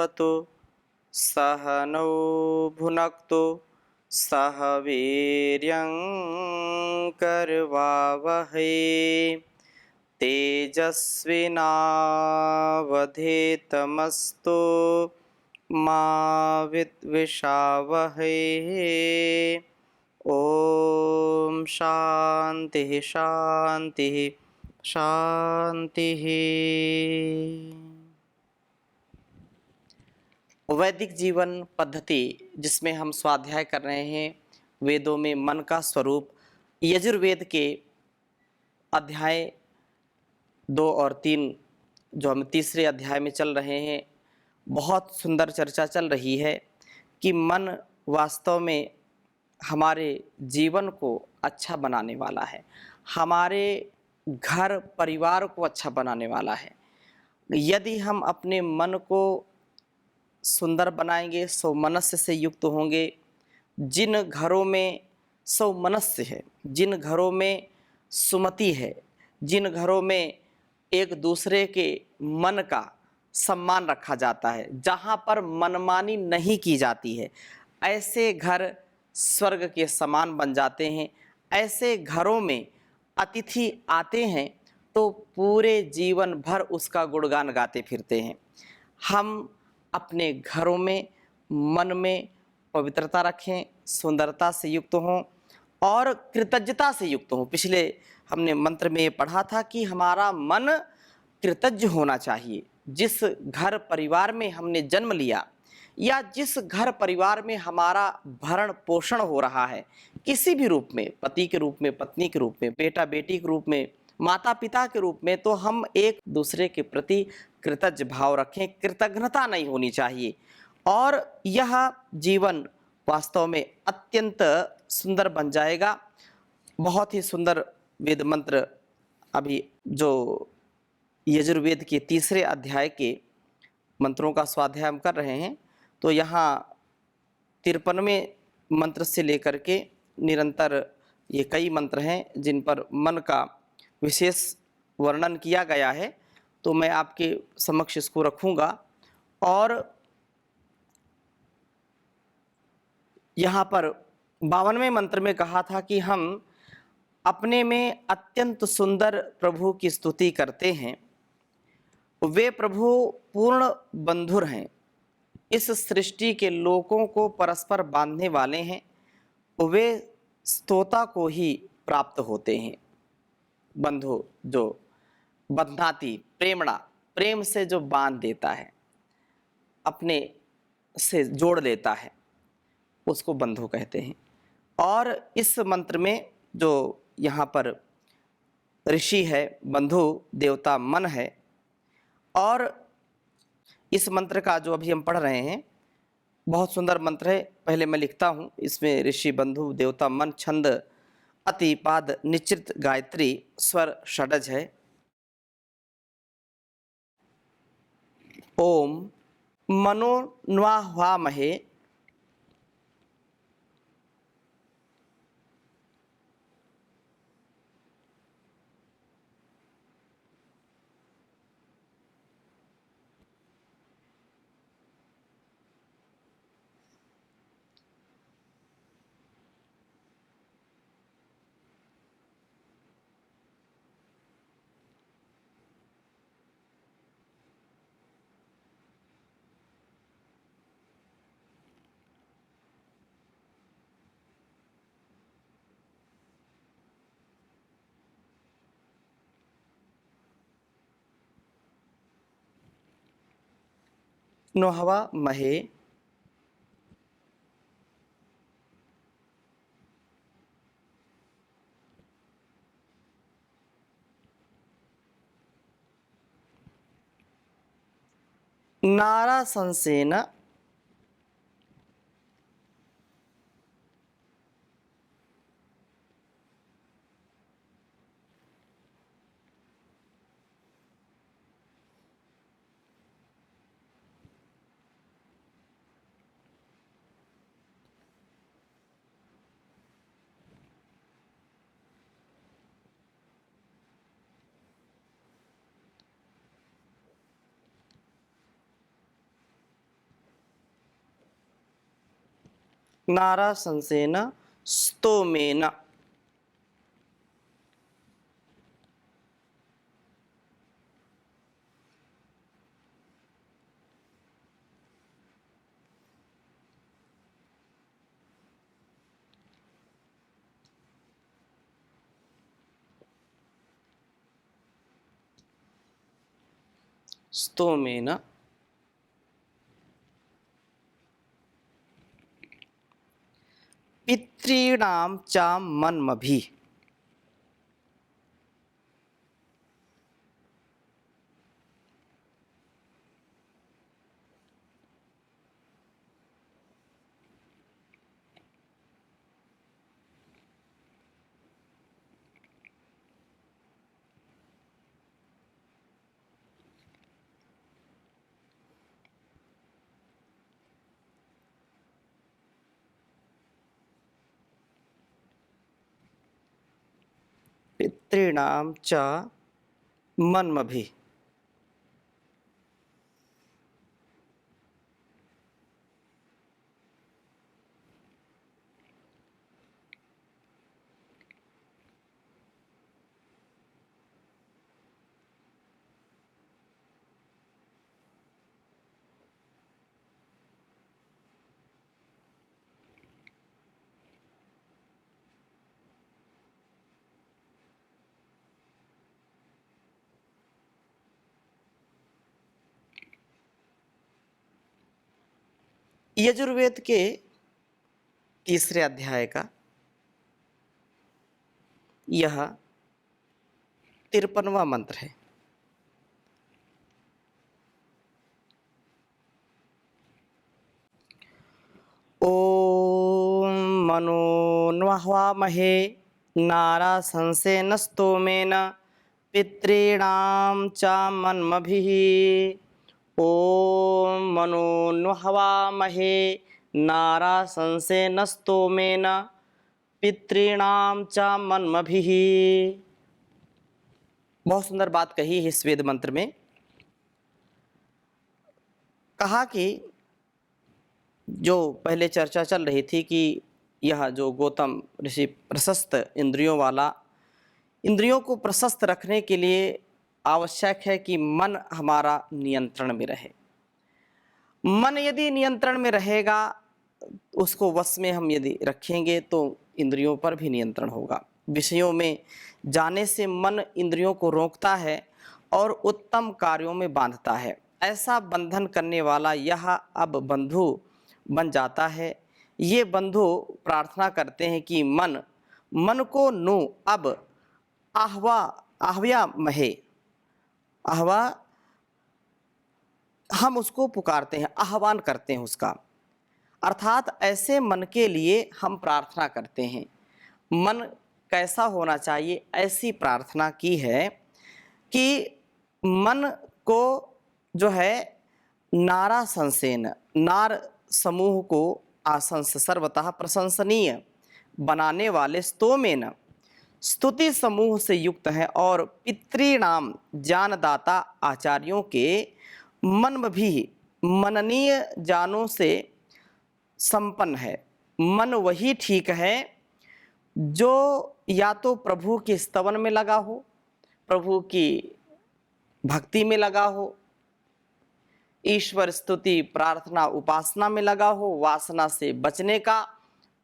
भवतु सह नौ भुनक्तु सह वीर्यं करवावहै तेजस्विनावधीतमस्तु मा विद्विषावहै। ओम शांति शांति शांति। वैदिक जीवन पद्धति जिसमें हम स्वाध्याय कर रहे हैं वेदों में मन का स्वरूप, यजुर्वेद के अध्याय 2 और 3 जो हम तीसरे अध्याय में चल रहे हैं, बहुत सुंदर चर्चा चल रही है कि मन वास्तव में हमारे जीवन को अच्छा बनाने वाला है, हमारे घर परिवार को अच्छा बनाने वाला है। यदि हम अपने मन को सुंदर बनाएंगे, सौमनस्य से युक्त होंगे, जिन घरों में सौमनस्य है, जिन घरों में सुमति है, जिन घरों में एक दूसरे के मन का सम्मान रखा जाता है, जहाँ पर मनमानी नहीं की जाती है, ऐसे घर स्वर्ग के समान बन जाते हैं। ऐसे घरों में अतिथि आते हैं तो पूरे जीवन भर उसका गुणगान गाते फिरते हैं। हम अपने घरों में मन में पवित्रता रखें, सुंदरता से युक्त हों और कृतज्ञता से युक्त हों। पिछले हमने मंत्र में ये पढ़ा था कि हमारा मन कृतज्ञ होना चाहिए। जिस घर परिवार में हमने जन्म लिया या जिस घर परिवार में हमारा भरण पोषण हो रहा है, किसी भी रूप में, पति के रूप में, पत्नी के रूप में, बेटा बेटी के रूप में, माता पिता के रूप में, तो हम एक दूसरे के प्रति कृतज्ञ भाव रखें, कृतज्ञता नहीं होनी चाहिए। और यह जीवन वास्तव में अत्यंत सुंदर बन जाएगा। बहुत ही सुंदर वेद मंत्र अभी जो यजुर्वेद के तीसरे अध्याय के मंत्रों का स्वाध्याय हम कर रहे हैं, तो यहाँ 53वें मंत्र से लेकर के निरंतर ये कई मंत्र हैं जिन पर मन का विशेष वर्णन किया गया है। तो मैं आपके समक्ष इसको रखूँगा। और यहाँ पर 52वें मंत्र में कहा था कि हम अपने में अत्यंत सुंदर प्रभु की स्तुति करते हैं। वे प्रभु पूर्ण बंधुर हैं, इस सृष्टि के लोगों को परस्पर बांधने वाले हैं। वे स्तोता को ही प्राप्त होते हैं। बंधु जो बंधाती प्रेमणा, प्रेम से जो बांध देता है, अपने से जोड़ लेता है, उसको बंधु कहते हैं। और इस मंत्र में जो यहाँ पर ऋषि है, बंधु देवता मन है। और इस मंत्र का जो अभी हम पढ़ रहे हैं बहुत सुंदर मंत्र है। पहले मैं लिखता हूँ। इसमें ऋषि, बंधु, देवता, मन, छंद, अति, पाद, निश्चित, गायत्री, स्वर, षडज है। ओम मनोन्वाह्वामहे नोहवा महे नारा संसेन नारा संसेन स्तोमेन। स्तोमेन पितॄणां च मन्मभिः। पितॄणां च मन्मभिः। यजुर्वेद के तीसरे अध्याय का यह 53वां मंत्र है। ओम मनोन्वहामहे नारा संसेन स्तोमेन पितॄणां च मन्मभिः। ओम मनोन्वहामहे नारा संसेन स्तोमेन पितॄणां च मन्मभिः। बहुत सुंदर बात कही है इस वेद मंत्र में। कहा कि जो पहले चर्चा चल रही थी कि यह जो गौतम ऋषि प्रशस्त इंद्रियों वाला, इंद्रियों को प्रशस्त रखने के लिए आवश्यक है कि मन हमारा नियंत्रण में रहे। मन यदि नियंत्रण में रहेगा, उसको वश में हम यदि रखेंगे तो इंद्रियों पर भी नियंत्रण होगा। विषयों में जाने से मन इंद्रियों को रोकता है और उत्तम कार्यों में बांधता है। ऐसा बंधन करने वाला यह अब बंधु बन जाता है। ये बंधु प्रार्थना करते हैं कि मन को नु अब आह्व्या महे। आह्वा हम उसको पुकारते हैं, आह्वान करते हैं उसका, अर्थात ऐसे मन के लिए हम प्रार्थना करते हैं। मन कैसा होना चाहिए, ऐसी प्रार्थना की है कि मन को जो है नारा संसेन, नार समूह को आशंस सर्वतः प्रशंसनीय बनाने वाले स्तोमेन, स्तुति समूह से युक्त है और पितॄणाम जानदाता आचार्यों के मन भी मननीय जानों से संपन्न है। मन वही ठीक है जो या तो प्रभु के स्तवन में लगा हो, प्रभु की भक्ति में लगा हो, ईश्वर स्तुति प्रार्थना उपासना में लगा हो। वासना से बचने का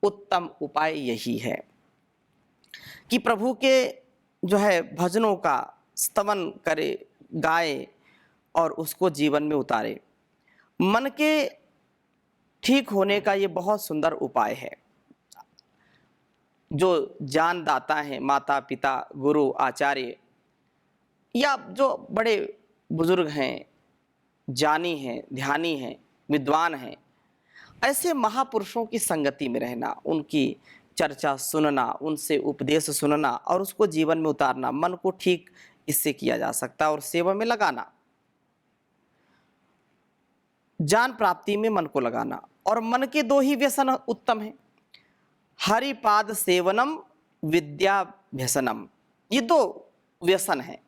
उत्तम उपाय यही है कि प्रभु के जो है भजनों का स्तवन करे, गाए और उसको जीवन में उतारे। मन के ठीक होने का ये बहुत सुंदर उपाय है। जो जानदाता हैं, माता पिता गुरु आचार्य या जो बड़े बुजुर्ग हैं, ज्ञानी हैं, ध्यानी हैं, विद्वान हैं, ऐसे महापुरुषों की संगति में रहना, उनकी चर्चा सुनना, उनसे उपदेश सुनना और उसको जीवन में उतारना, मन को ठीक इससे किया जा सकता है। और सेवा में लगाना, ज्ञान प्राप्ति में मन को लगाना। और मन के दो ही व्यसन उत्तम हैं, हरिपाद सेवनम विद्याभ्यसनम। ये दो व्यसन है।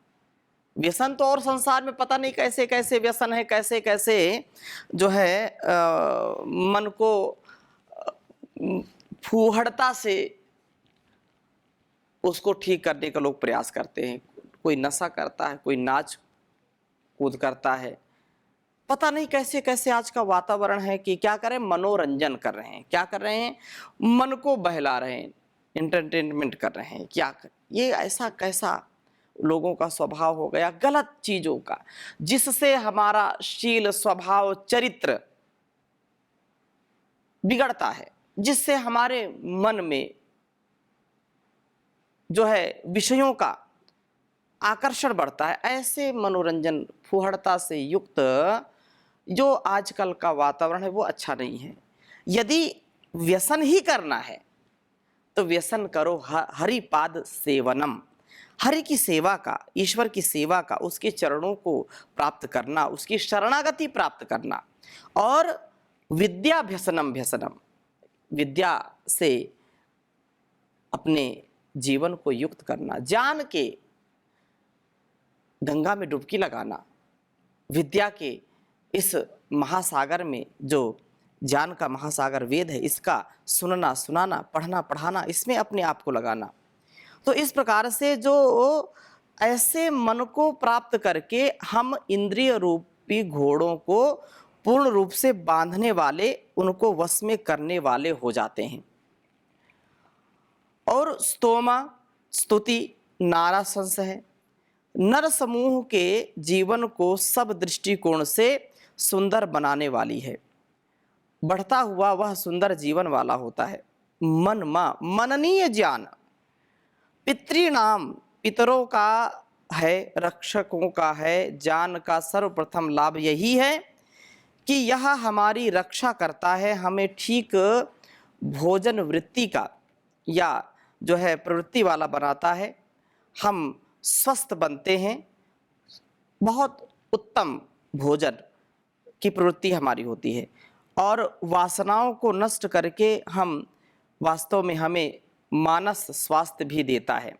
व्यसन तो और संसार में पता नहीं कैसे कैसे व्यसन है, कैसे कैसे जो है मन को फूहड़ता से उसको ठीक करने का लोग प्रयास करते हैं। कोई नशा करता है, कोई नाच कूद करता है। पता नहीं कैसे कैसे आज का वातावरण है कि क्या करें, मनोरंजन कर रहे हैं, क्या कर रहे हैं, मन को बहला रहे हैं, एंटरटेनमेंट कर रहे हैं। ये ऐसा कैसा लोगों का स्वभाव हो गया गलत चीजों का, जिससे हमारा शील, स्वभाव, चरित्र बिगड़ता है, जिससे हमारे मन में जो है विषयों का आकर्षण बढ़ता है। ऐसे मनोरंजन, फुहड़ता से युक्त जो आजकल का वातावरण है वो अच्छा नहीं है। यदि व्यसन ही करना है तो व्यसन करो हरिपाद सेवनम, हरि की सेवा का, ईश्वर की सेवा का, उसके चरणों को प्राप्त करना, उसकी शरणागति प्राप्त करना। और विद्याभ्यसनम भ्यसनम, विद्या से अपने जीवन को युक्त करना, जान के गंगा में डुबकी लगाना, विद्या के इस महासागर में, जो ज्ञान का महासागर वेद है, इसका सुनना, सुनाना, पढ़ना, पढ़ाना, इसमें अपने आप को लगाना। तो इस प्रकार से जो ऐसे मन को प्राप्त करके हम इंद्रिय रूपी घोड़ों को पूर्ण रूप से बांधने वाले, उनको वश में करने वाले हो जाते हैं। और स्तोमा, स्तुति, नाराशंस है, नर समूह के जीवन को सब दृष्टिकोण से सुंदर बनाने वाली है। बढ़ता हुआ वह सुंदर जीवन वाला होता है। मन मा, मननीय ज्ञान, पितृणाम, पितरों का है, रक्षकों का है। ज्ञान का सर्वप्रथम लाभ यही है कि यह हमारी रक्षा करता है, हमें ठीक भोजन वृत्ति का या जो है प्रवृत्ति वाला बनाता है। हम स्वस्थ बनते हैं, बहुत उत्तम भोजन की प्रवृत्ति हमारी होती है। और वासनाओं को नष्ट करके हम वास्तव में हमें मानस स्वास्थ्य भी देता है।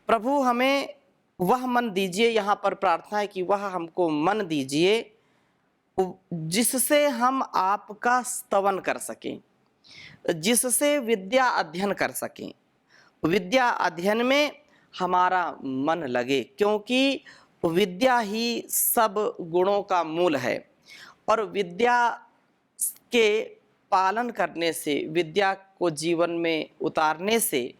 प्रभु हमें वह मन दीजिए, यहाँ पर प्रार्थना है कि वह हमको मन दीजिए जिससे हम आपका स्तवन कर सकें, जिससे विद्या अध्ययन कर सकें, विद्या अध्ययन में हमारा मन लगे, क्योंकि विद्या ही सब गुणों का मूल है। और विद्या के पालन करने से, विद्या को जीवन में उतारने से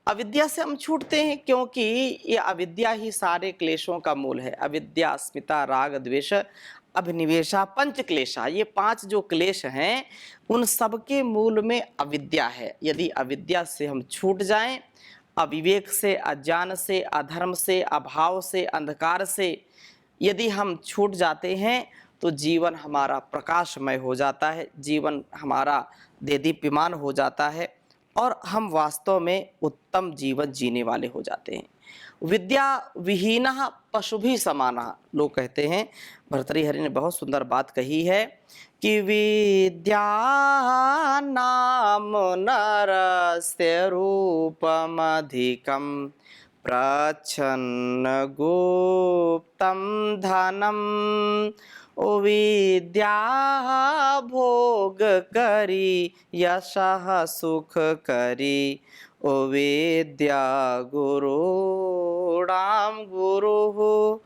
अविद्या से हम छूटते हैं, क्योंकि ये अविद्या ही सारे क्लेशों का मूल है। अविद्या, अस्मिता, राग, द्वेष, अभिनिवेशा, पंच क्लेशा, ये 5 जो क्लेश हैं उन सब के मूल में अविद्या है। यदि अविद्या से हम छूट जाएं, अविवेक से, अज्ञान से, अधर्म से, अभाव से, अंधकार से यदि हम छूट जाते हैं तो जीवन हमारा प्रकाशमय हो जाता है, जीवन हमारा देदीप्यमान हो जाता है और हम वास्तव में उत्तम जीवन जीने वाले हो जाते हैं। विद्या विहीनः पशुभिः समानः, लोग कहते हैं। भर्तृहरि ने बहुत सुंदर बात कही है कि विद्या नाम नरस्य रूपमधिकं प्रच्छन्न गुप्तं धनम। ओ विद्या भोग करी, यशः सुख करी, ओ विद्या गुरुणाम गुरुः,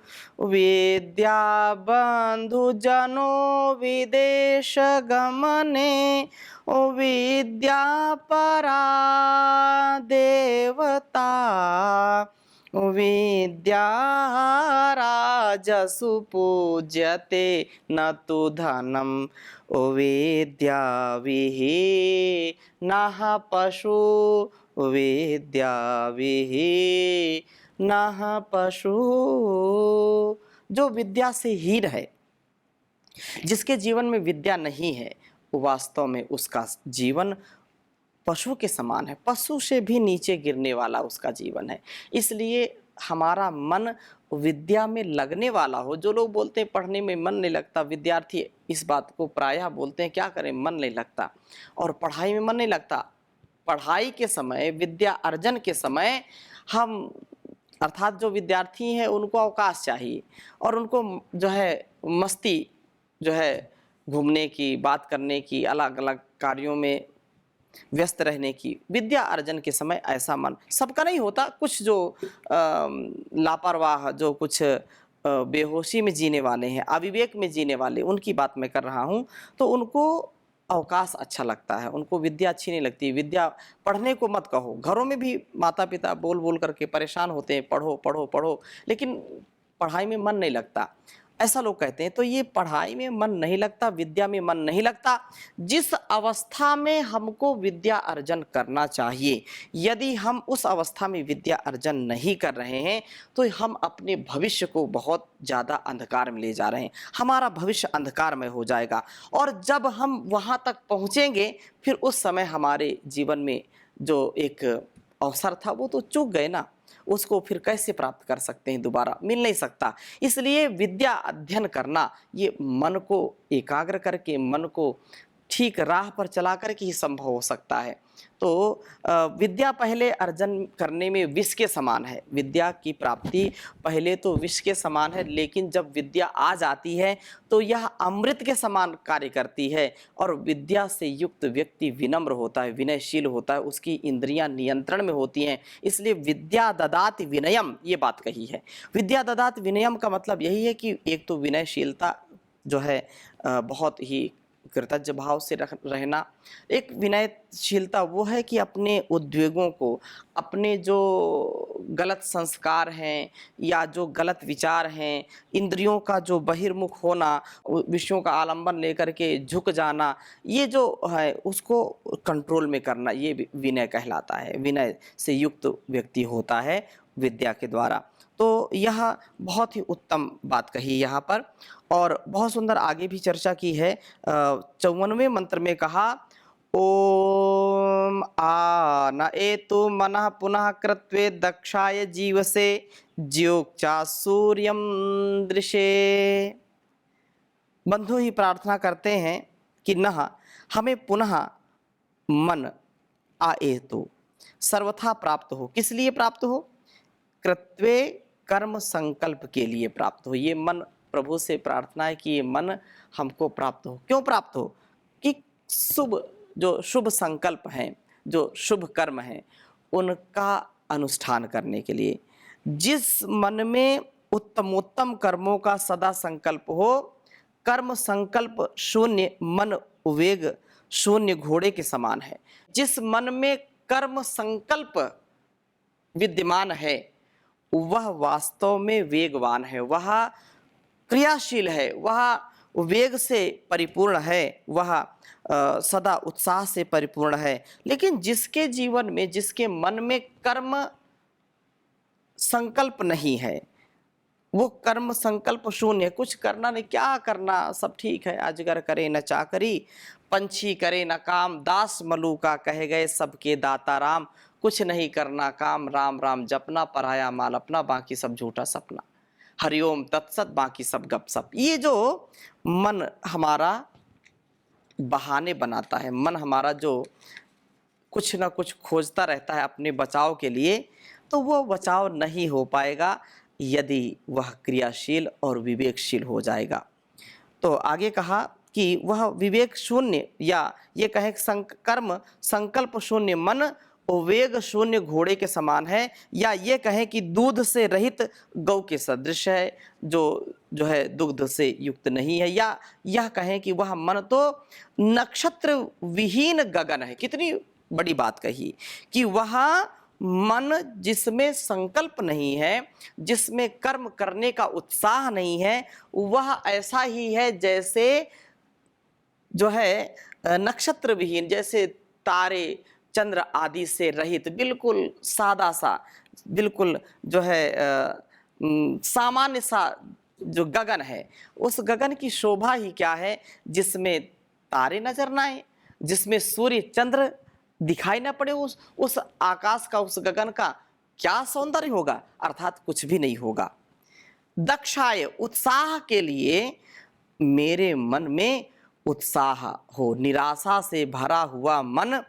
विद्या बंधु जनो विदेश गमने, ओ विद्या परा देवता, विद्या राजसु पूज्यते न तु धनम, ओ विद्या विहीनः पशु, विद्या विहीनः पशु। जो विद्या से हीन है, जिसके जीवन में विद्या नहीं है, वो वास्तव में उसका जीवन पशु के समान है, पशु से भी नीचे गिरने वाला उसका जीवन है। इसलिए हमारा मन विद्या में लगने वाला हो। जो लोग बोलते हैं पढ़ने में मन नहीं लगता, विद्यार्थी इस बात को प्रायः बोलते हैं, क्या करें मन नहीं लगता, और पढ़ाई में मन नहीं लगता। पढ़ाई के समय, विद्या अर्जन के समय हम अर्थात जो विद्यार्थी हैं उनको अवकाश चाहिए और उनको जो है मस्ती, जो है घूमने की, बात करने की, अलग अलग कार्यों में व्यस्त रहने की, विद्या अर्जन के समय ऐसा मन सबका नहीं होता, कुछ जो लापरवाह, जो कुछ बेहोशी में जीने वाले हैं, अविवेक में जीने वाले, उनकी बात मैं कर रहा हूँ। तो उनको अवकाश अच्छा लगता है, उनको विद्या अच्छी नहीं लगती। विद्या पढ़ने को मत कहो, घरों में भी माता पिता बोल बोल करके परेशान होते हैं, पढ़ो पढ़ो पढ़ो, लेकिन पढ़ाई में मन नहीं लगता, ऐसा लोग कहते हैं। तो ये पढ़ाई में मन नहीं लगता, विद्या में मन नहीं लगता, जिस अवस्था में हमको विद्या अर्जन करना चाहिए, यदि हम उस अवस्था में विद्या अर्जन नहीं कर रहे हैं तो हम अपने भविष्य को बहुत ज़्यादा अंधकार में ले जा रहे हैं, हमारा भविष्य अंधकारमय हो जाएगा। और जब हम वहाँ तक पहुँचेंगे फिर उस समय हमारे जीवन में जो एक अवसर था वो तो चूक गए ना, उसको फिर कैसे प्राप्त कर सकते हैं, दोबारा मिल नहीं सकता। इसलिए विद्या अध्ययन करना, ये मन को एकाग्र करके, मन को ठीक राह पर चला कर के ही संभव हो सकता है। तो विद्या पहले अर्जन करने में विष के समान है, विद्या की प्राप्ति पहले तो विष के समान है, लेकिन जब विद्या आ जाती है तो यह अमृत के समान कार्य करती है। और विद्या से युक्त व्यक्ति विनम्र होता है, विनयशील होता है, उसकी इंद्रियां नियंत्रण में होती हैं। इसलिए विद्या ददाति विनयम, ये बात कही है। विद्या ददाति विनयम का मतलब यही है कि एक तो विनयशीलता जो है बहुत ही कृतज्ञ भाव से रहना। एक विनयशीलता वो है कि अपने उद्वेगों को, अपने जो गलत संस्कार हैं या जो गलत विचार हैं, इंद्रियों का जो बहिर्मुख होना, विषयों का आलंबन लेकर के झुक जाना, ये जो है उसको कंट्रोल में करना, ये विनय कहलाता है। विनय से युक्त व्यक्ति होता है विद्या के द्वारा। तो यह बहुत ही उत्तम बात कही यहाँ पर, और बहुत सुंदर आगे भी चर्चा की है। 54वें मंत्र में कहा, ओम आ न एतु मनः पुनः कृत्वे दक्षाय जीवसे ज्योक्षा सूर्यम दृशे। बंधु ही प्रार्थना करते हैं कि न हमें पुनः मन आएतु सर्वथा प्राप्त हो। किस लिए प्राप्त हो? कृत्वे कर्म संकल्प के लिए प्राप्त हो। ये मन प्रभु से प्रार्थना है कि ये मन हमको प्राप्त हो। क्यों प्राप्त हो? कि जो शुभ संकल्प हैं, जो शुभ कर्म हैं, उनका अनुष्ठान करने के लिए। जिस मन में उत्तमोत्तम कर्मों का सदा संकल्प हो, कर्म संकल्प शून्य मन वेग शून्य घोड़े के समान है। जिस मन में कर्म संकल्प विद्यमान है वह वास्तव में वेगवान है, वह क्रियाशील है, वह वेग से परिपूर्ण है, वह सदा उत्साह से परिपूर्ण है। लेकिन जिसके जीवन में, जिसके मन में कर्म संकल्प नहीं है, वो कर्म संकल्प शून्य, कुछ करना नहीं, क्या करना, सब ठीक है, अजगर करे न चाकरी, पंछी करे न काम, दास मलूका कहे गए सबके दाता राम। कुछ नहीं करना काम, राम राम जपना, पराया माल अपना, बाकी सब झूठा सपना, हरिओम तत्सत, बाकी सब गपसप। ये जो मन हमारा बहाने बनाता है, मन हमारा जो कुछ ना कुछ खोजता रहता है अपने बचाव के लिए, तो वो बचाव नहीं हो पाएगा यदि वह क्रियाशील और विवेकशील हो जाएगा। तो आगे कहा कि वह विवेक शून्य, या ये कहें कर्म संकल्प शून्य मन वेग शून्य घोड़े के समान है, या ये कहें कि दूध से रहित गौ के सदृश है, जो है दुग्ध से युक्त नहीं है, या यह कहें कि वह मन तो नक्षत्र विहीन गगन है। कितनी बड़ी बात कही कि वह मन जिसमें संकल्प नहीं है, जिसमें कर्म करने का उत्साह नहीं है, वह ऐसा ही है जैसे जो है नक्षत्र विहीन, जैसे तारे चंद्र आदि से रहित, बिल्कुल सादा सा, बिल्कुल जो है सामान्य सा जो गगन है, उस गगन की शोभा ही क्या है जिसमें तारे नजर ना आए, जिसमें सूर्य चंद्र दिखाई ना पड़े। उस आकाश का, उस गगन का क्या सौंदर्य होगा? अर्थात कुछ भी नहीं होगा। दक्षाय उत्साह के लिए मेरे मन में उत्साह हो। निराशा से भरा हुआ मन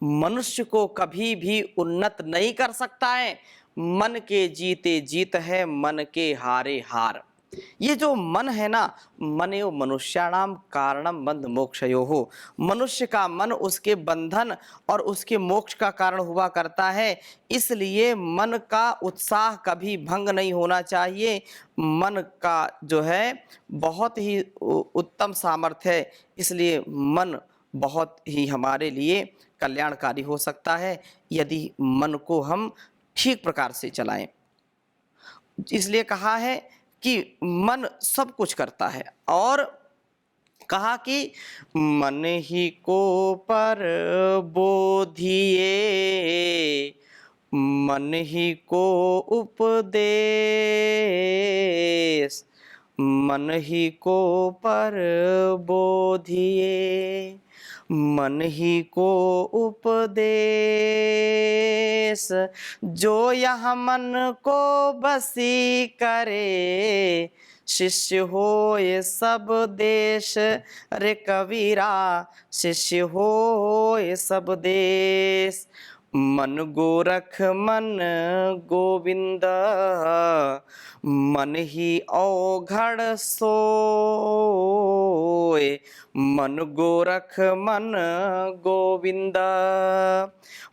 मनुष्य को कभी भी उन्नत नहीं कर सकता है। मन के जीते जीत है, मन के हारे हार। ये जो मन है ना, मनेव मनुष्याणाम कारणम बंध मोक्षयोः, मनुष्य का मन उसके बंधन और उसके मोक्ष का कारण हुआ करता है। इसलिए मन का उत्साह कभी भंग नहीं होना चाहिए। मन का जो है बहुत ही उत्तम सामर्थ्य है, इसलिए मन बहुत ही हमारे लिए कल्याणकारी हो सकता है यदि मन को हम ठीक प्रकार से चलाएं। इसलिए कहा है कि मन सब कुछ करता है, और कहा कि मन ही को पर बोधिए, मन ही को उपदेश, मन ही को पर बोधिए, मन ही को उपदेश, जो यह मन को बसी करे, शिष्य हो ये सब देश, रे कबीरा शिष्य हो ये सब देश। मन गोरख मन गोविंद, मन ही औघड़ सोए, मन गोरख मन गोविंद,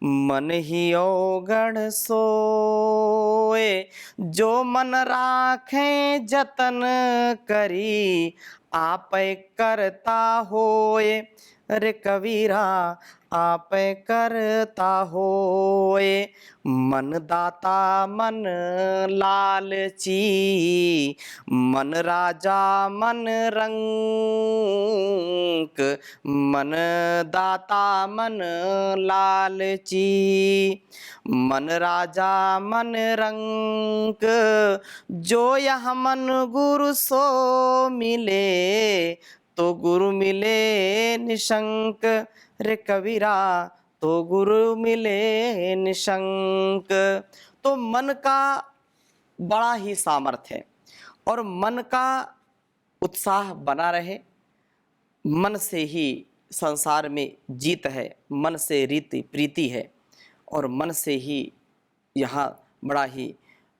मन ही औघड़ सोए, जो मन राखे जतन करी, आप करता होए, रे कबीरा आप करता होए। मन दाता मन लालची, मन राजा मन रंक, मन दाता मन लालची, मन राजा मन रंक, जो यह मन गुरु सो मिले, तो गुरु मिले निशंक, रे कबीरा तो गुरु मिले निशंक। तो मन का बड़ा ही सामर्थ्य है, और मन का उत्साह बना रहे। मन से ही संसार में जीत है, मन से रीति प्रीति है, और मन से ही यहाँ बड़ा ही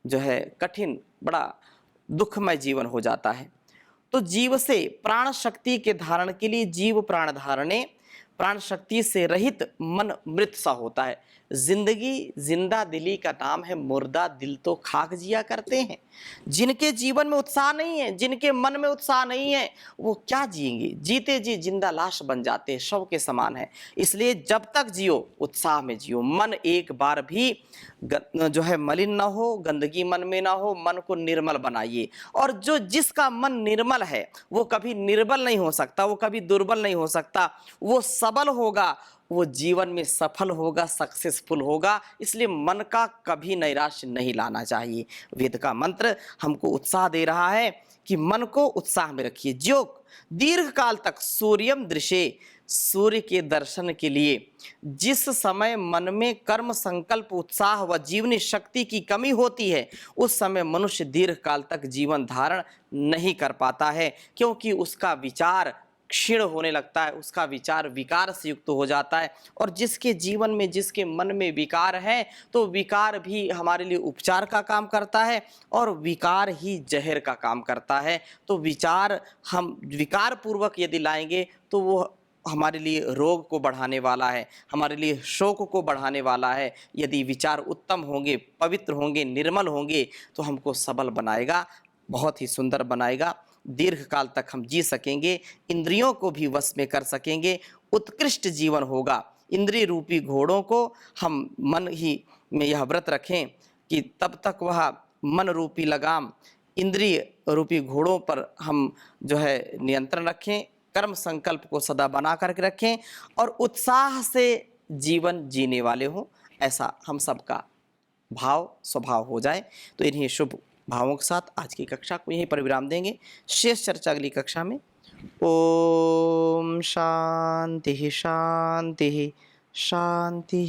जो है कठिन, बड़ा दुखमय जीवन हो जाता है। तो जीव से प्राण शक्ति के धारण के लिए जीव प्राण धारणे, प्राण शक्ति से रहित मन मृत सा होता है। जिंदगी जिंदा दिली का नाम है, मुर्दा दिल तो खाक जिया करते हैं। जिनके जीवन में उत्साह नहीं है, जिनके मन में उत्साह नहीं है, वो क्या जिएंगे? जीते जी जिंदा लाश बन जाते हैं, शव के समान है। इसलिए जब तक जियो उत्साह में जियो। मन एक बार भी जो है मलिन ना हो, गंदगी मन में ना हो, मन को निर्मल बनाइए। और जो जिसका मन निर्मल है वो कभी निर्बल नहीं हो सकता, वो कभी दुर्बल नहीं हो सकता, वो सबल होगा, वो जीवन में सफल होगा, सक्सेसफुल होगा। इसलिए मन का कभी नैराश्य नहीं लाना चाहिए। वेद का मंत्र हमको उत्साह दे रहा है कि मन को उत्साह में रखिए। जो दीर्घ काल तक सूर्यम दृशे, सूर्य के दर्शन के लिए जिस समय मन में कर्म संकल्प उत्साह व जीवनी शक्ति की कमी होती है, उस समय मनुष्य दीर्घ काल तक जीवन धारण नहीं कर पाता है, क्योंकि उसका विचार क्षीण होने लगता है, उसका विचार विकार से युक्त हो जाता है। और जिसके जीवन में, जिसके मन में विकार है, तो विकार भी हमारे लिए उपचार का काम करता है, और विकार ही जहर का काम करता है। तो विचार हम विकार पूर्वक यदि लाएंगे तो वो हमारे लिए रोग को बढ़ाने वाला है, हमारे लिए शोक को बढ़ाने वाला है। यदि विचार उत्तम होंगे, पवित्र होंगे, निर्मल होंगे, तो हमको सबल बनाएगा, बहुत ही सुंदर बनाएगा। दीर्घ काल तक हम जी सकेंगे, इंद्रियों को भी वश में कर सकेंगे, उत्कृष्ट जीवन होगा। इंद्रिय रूपी घोड़ों को हम मन ही में यह व्रत रखें कि तब तक वह मन रूपी लगाम इंद्रिय रूपी घोड़ों पर हम जो है नियंत्रण रखें, कर्म संकल्प को सदा बना करके रखें, और उत्साह से जीवन जीने वाले हों, ऐसा हम सबका भाव स्वभाव हो जाए। तो इन्हीं शुभ भावों के साथ आज की कक्षा को यहीं पर विराम देंगे। शेष चर्चा अगली कक्षा में। ओम शांति शांति शांति।